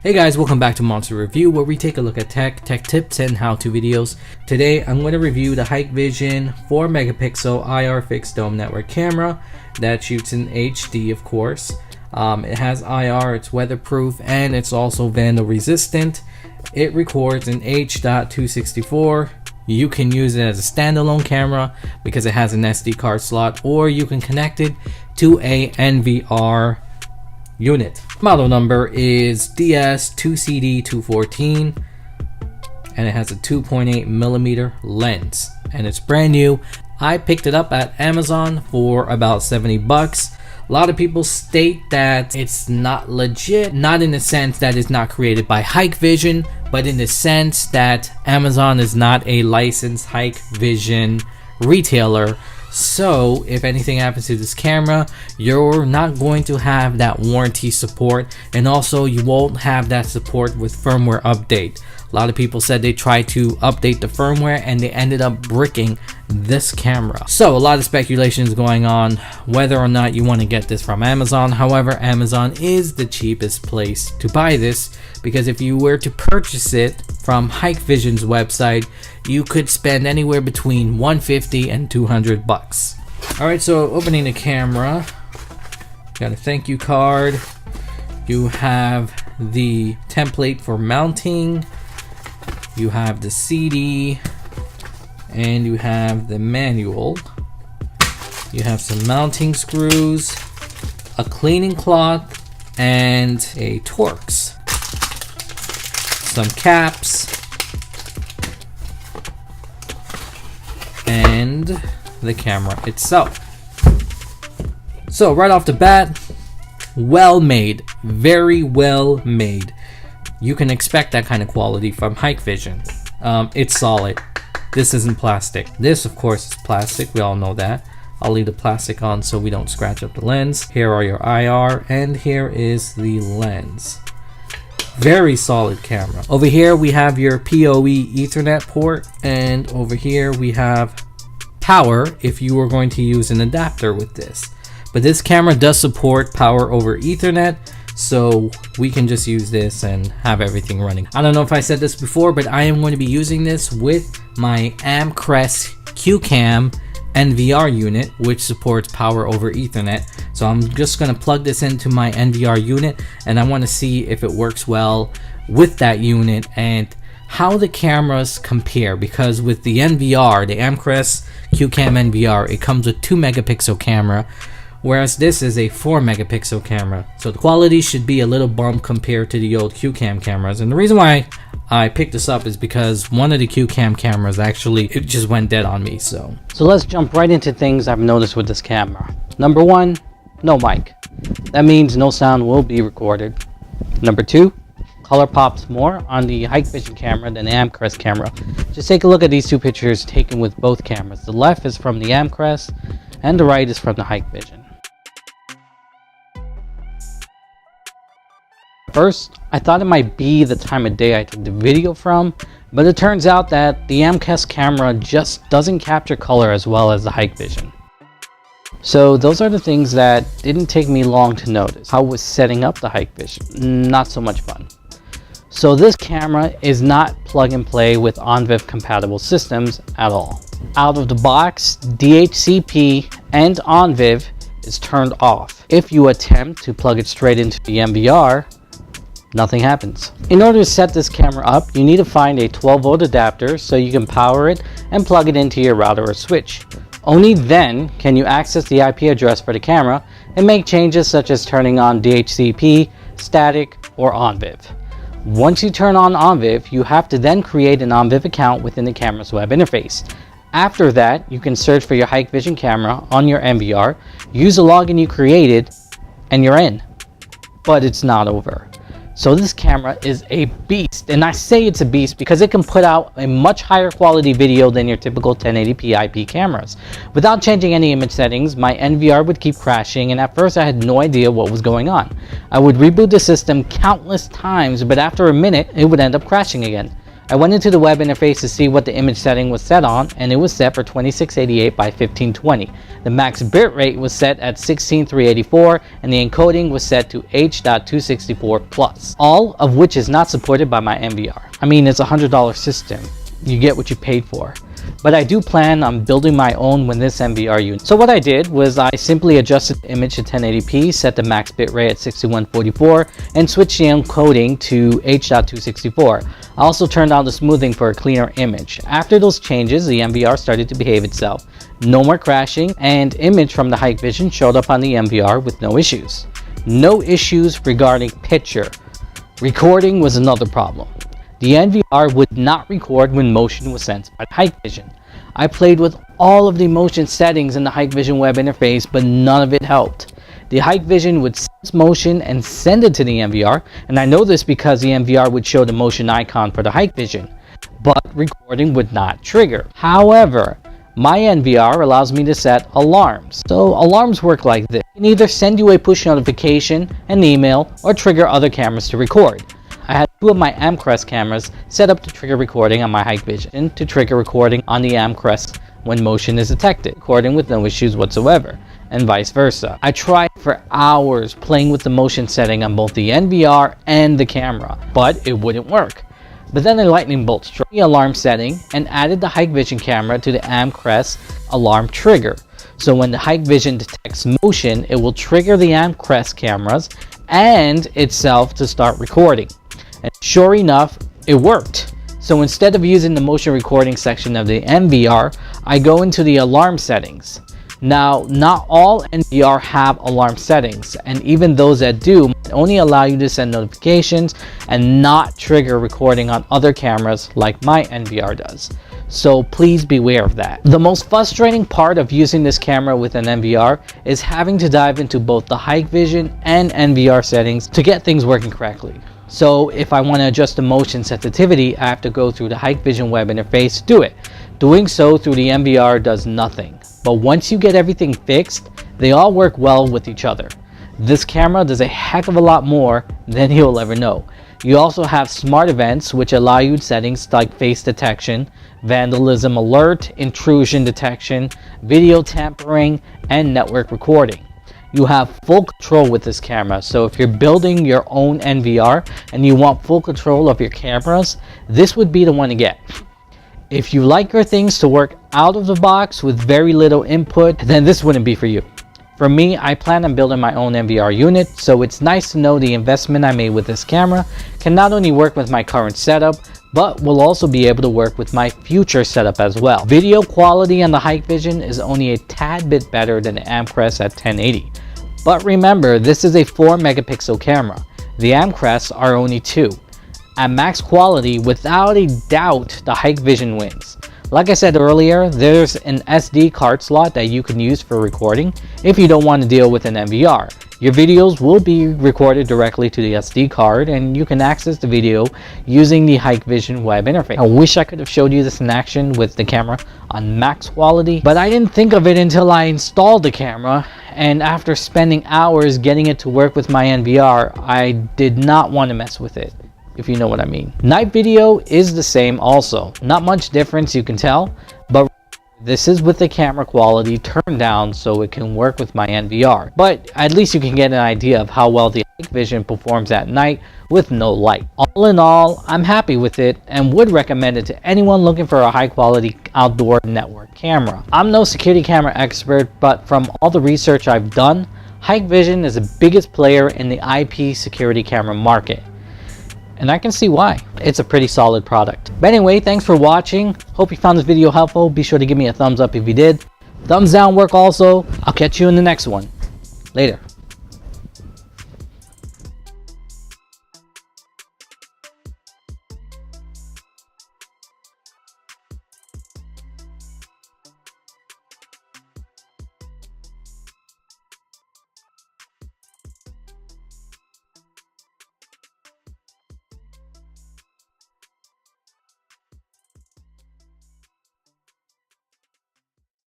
Hey guys, welcome back to Monster Review, where we take a look at tech tips and how-to videos. Today I'm going to review the Hikvision 4 megapixel IR fixed dome network camera that shoots in HD, of course. It has IR, it's weatherproof, and it's also vandal resistant. It records in H.264. You can use it as a standalone camera because it has an SD card slot, or you can connect it to a NVR unit. Model number is DS2CD214 and it has a 2.8mm lens and it's brand new. I picked it up at Amazon for about 70 bucks. A lot of people state that it's not legit, not in the sense that it's not created by Hikvision, but in the sense that Amazon is not a licensed Hikvision retailer. So if anything happens to this camera, you're not going to have that warranty support, and also you won't have that support with firmware update. A lot of people said they tried to update the firmware and they ended up bricking this camera. So a lot of speculation is going on whether or not you want to get this from Amazon. However, Amazon is the cheapest place to buy this, because if you were to purchase it from Hikvision's website, you could spend anywhere between $150 and $200 bucks. Alright, so opening the camera, got a thank you card. You have the template for mounting. You have the CD, and you have the manual. You have some mounting screws, a cleaning cloth, and a Torx. Some caps, and the camera itself. So right off the bat, well made, very well made. You can expect that kind of quality from Hikvision. It's solid. This isn't plastic. This, of course, is plastic. We all know that. I'll leave the plastic on so we don't scratch up the lens. Here are your IR, and here is the lens. Very solid camera. Over here we have your PoE Ethernet port, and over here we have power if you are going to use an adapter with this. But this camera does support power over Ethernet, so we can just use this and have everything running. I don't know if I said this before, but I am going to be using this with my Amcrest QCam NVR unit, which supports power over Ethernet. So I'm just going to plug this into my NVR unit, and I want to see if it works well with that unit and how the cameras compare, because with the NVR, the Amcrest QCam NVR, it comes with 2 megapixel camera, whereas this is a 4 megapixel camera. So the quality should be a little bump compared to the old QCam cameras. And the reason why I picked this up is because one of the QCam cameras actually, it just went dead on me. So let's jump right into things I've noticed with this camera. Number one, no mic. That means no sound will be recorded. Number two, color pops more on the Hikvision camera than the Amcrest camera. Just take a look at these two pictures taken with both cameras. The left is from the Amcrest and the right is from the Hikvision. First, I thought it might be the time of day I took the video from, but it turns out that the Amcrest camera just doesn't capture color as well as the Hikvision. So those are the things that didn't take me long to notice. How was setting up the Hikvision? Not so much fun. So this camera is not plug and play with ONVIF compatible systems at all. Out of the box, DHCP and ONVIF is turned off. If you attempt to plug it straight into the NVR, nothing happens. In order to set this camera up, you need to find a 12-volt adapter so you can power it and plug it into your router or switch. Only then can you access the IP address for the camera and make changes such as turning on DHCP, static, or ONVIF. Once you turn on ONVIF, you have to then create an ONVIF account within the camera's web interface. After that, you can search for your Hikvision camera on your NVR, use the login you created, and you're in. But it's not over. So this camera is a beast, and I say it's a beast because it can put out a much higher quality video than your typical 1080p IP cameras. Without changing any image settings, my NVR would keep crashing, and at first I had no idea what was going on. I would reboot the system countless times, but after a minute it would end up crashing again. I went into the web interface to see what the image setting was set on, and it was set for 2688 by 1520. The max bitrate was set at 16384, and the encoding was set to H.264+, all of which is not supported by my NVR. I mean, it's a $100 system. You get what you paid for. But I do plan on building my own with this NVR unit. So what I did was I simply adjusted the image to 1080p, set the max bitrate at 6144, and switched the encoding to H.264. I also turned on the smoothing for a cleaner image. After those changes, the NVR started to behave itself. No more crashing, and image from the Hikvision showed up on the NVR with no issues. No issues regarding picture. Recording was another problem. The NVR would not record when motion was sensed by the Hikvision. I played with all of the motion settings in the Hikvision web interface, but none of it helped. The Hikvision would sense motion and send it to the NVR, and I know this because the NVR would show the motion icon for the Hikvision, but recording would not trigger. However, my NVR allows me to set alarms. So alarms work like this. It can either send you a push notification, an email, or trigger other cameras to record. I had two of my Amcrest cameras set up to trigger recording on my Hikvision to trigger recording on the Amcrest when motion is detected, recording with no issues whatsoever, and vice versa. I tried for hours playing with the motion setting on both the NVR and the camera, but it wouldn't work. But then a lightning bolt struck the alarm setting and added the Hikvision camera to the Amcrest alarm trigger. So when the Hikvision detects motion, it will trigger the Amcrest cameras and itself to start recording. And sure enough, it worked. So instead of using the motion recording section of the NVR, I go into the alarm settings. Now, not all NVR have alarm settings, and even those that do only allow you to send notifications and not trigger recording on other cameras like my NVR does. So please beware of that. The most frustrating part of using this camera with an NVR is having to dive into both the Hikvision and NVR settings to get things working correctly. So if I want to adjust the motion sensitivity, I have to go through the Hikvision web interface to do it. Doing so through the NVR does nothing. But once you get everything fixed, they all work well with each other. This camera does a heck of a lot more than you'll ever know. You also have smart events which allow you settings like face detection, vandalism alert, intrusion detection, video tampering, and network recording. You have full control with this camera, so if you're building your own NVR and you want full control of your cameras, this would be the one to get. If you like your things to work out of the box with very little input, then this wouldn't be for you. For me, I plan on building my own NVR unit, so it's nice to know the investment I made with this camera can not only work with my current setup, but will also be able to work with my future setup as well. Video quality on the Hikvision is only a tad bit better than the Amcrest at 1080. But remember, this is a 4 megapixel camera. The Amcrests are only 2. At max quality, without a doubt, the Hikvision wins. Like I said earlier, there's an SD card slot that you can use for recording if you don't want to deal with an NVR. Your videos will be recorded directly to the SD card, and you can access the video using the Hikvision web interface. I wish I could have showed you this in action with the camera on max quality, but I didn't think of it until I installed the camera, and after spending hours getting it to work with my NVR, I did not want to mess with it, if you know what I mean. Night video is the same also. Not much difference you can tell, but this is with the camera quality turned down so it can work with my NVR. But at least you can get an idea of how well the Hikvision performs at night with no light. All in all, I'm happy with it and would recommend it to anyone looking for a high quality outdoor network camera. I'm no security camera expert, but from all the research I've done, Hikvision is the biggest player in the IP security camera market. And I can see why. It's a pretty solid product. But anyway, thanks for watching. Hope you found this video helpful. Be sure to give me a thumbs up if you did. Thumbs down work also. I'll catch you in the next one. Later.